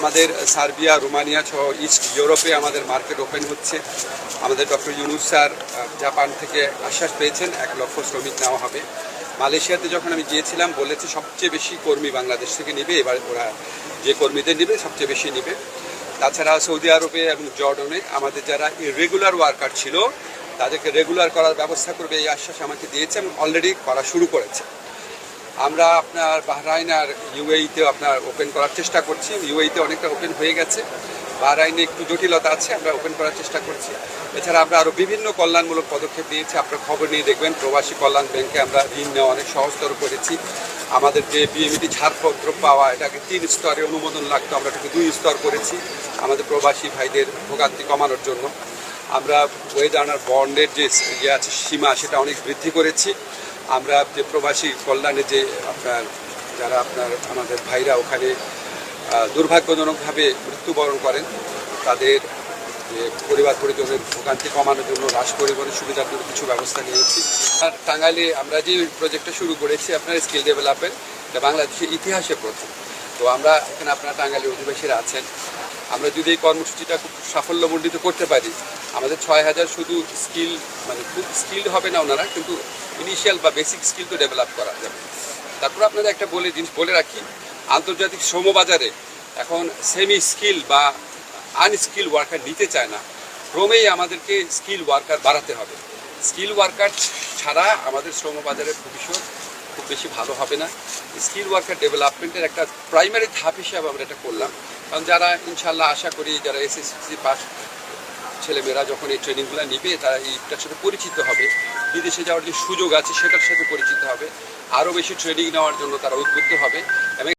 আমাদের Serbia, Romania সহ east ইউরোপে আমাদের মার্কেট ওপেন হচ্ছে। আমাদের ডক্টর ইউনুস স্যার জাপান থেকে আশ্বাস পেয়েছেন 1 লক্ষ শ্রমিক নেওয়া হবে। মালয়েশিয়াতে যখন আমি গিয়েছিলাম বলেছে সবচেয়ে বেশি কর্মী বাংলাদেশ থেকে নেবে, এবার ওরা যে কর্মীদের নেবে সবচেয়ে বেশি নেবে। তাছাড়া সৌদি আরবে এবং জর্ডনে আমাদের যারা ইরেগুলার ওয়ার্কার ছিল তাদেরকে রেগুলার করার ব্যবস্থা করবে, এই আশ্বাস আমাকে দিয়েছে এবং অলরেডি করা শুরু করেছে। আমরা আপনার বাহরাইন আর ইউএইতেও আপনার ওপেন করার চেষ্টা করছি। ইউএইতে অনেকটা ওপেন হয়ে গেছে, বাহরাইনে একটু জটিলতা আছে, আমরা ওপেন করার চেষ্টা করছি। এছাড়া আমরা আরও বিভিন্ন কল্যাণমূলক পদক্ষেপ নিয়েছি। আপনার খবর নিয়ে দেখবেন প্রবাসী কল্যাণ ব্যাংকে আমরা ঋণ নেওয়া অনেক সহজতর করেছি। আমাদের যে বিএমইটি ছাড়পত্র পাওয়া, এটাকে 3 স্তরে অনুমোদন লাগতো, আমরা এটাকে 2 স্তর করেছি আমাদের প্রবাসী ভাইদের ভোগান্তি কমানোর জন্য। আমরা ওয়েজ আর্নার বন্ডের যে ইয়ে আছে সীমা, সেটা অনেক বৃদ্ধি করেছি। আমরা যে প্রবাসী কল্যাণে যে যারা আমাদের ভাইরা ওখানে দুর্ভাগ্যজনকভাবে মৃত্যুবরণ করেন তাদের যে পরিবার পরিজনের ভোগান্তি কমানোর জন্য রাশ পরিবহনের সুবিধার জন্য কিছু ব্যবস্থা নিয়েছি। আর টাঙ্গাইলে আমরা যে প্রজেক্টটা শুরু করেছি আপনার স্কিল ডেভেলপমেন্ট, এটা বাংলাদেশের ইতিহাসে প্রথম। তো আমরা এখানে আপনার টাঙ্গাইলের অধিবাসীরা আছেন, আমরা যদি এই কর্মসূচিটা খুব সাফল্যমণ্ডিত করতে পারি, আমাদের 6000 শুধু স্কিল মানে খুব স্কিল্ড হবে না ওনারা, কিন্তু ইনিশিয়াল বা বেসিক স্কিল তো ডেভেলপ করা যাবে। তারপর আপনাদের একটা জিনিস বলে রাখি, আন্তর্জাতিক শ্রমবাজারে এখন সেমি স্কিল বা আনস্কিল ওয়ার্কার নিতে চায় না। ক্রমেই আমাদেরকে স্কিল ওয়ার্কার বাড়াতে হবে। স্কিল ওয়ার্কার ছাড়া আমাদের শ্রমবাজারের ভবিষ্যৎ খুব বেশি ভালো হবে না। স্কিল ওয়ার্কার ডেভেলপমেন্টের একটা প্রাইমারি ধাপ হিসাবে আমরা এটা করলাম। কারণ যারা ইনশাল্লাহ আশা করি যারা এসএসসি পাস ছেলেমেয়েরা যখন এই ট্রেনিংগুলো নিবে তারা এইটার সাথে পরিচিত হবে, বিদেশে যাওয়ার যে সুযোগ আছে সেটার সাথে পরিচিত হবে, আরও বেশি ট্রেনিং নেওয়ার জন্য তারা উদ্বুদ্ধ হবে।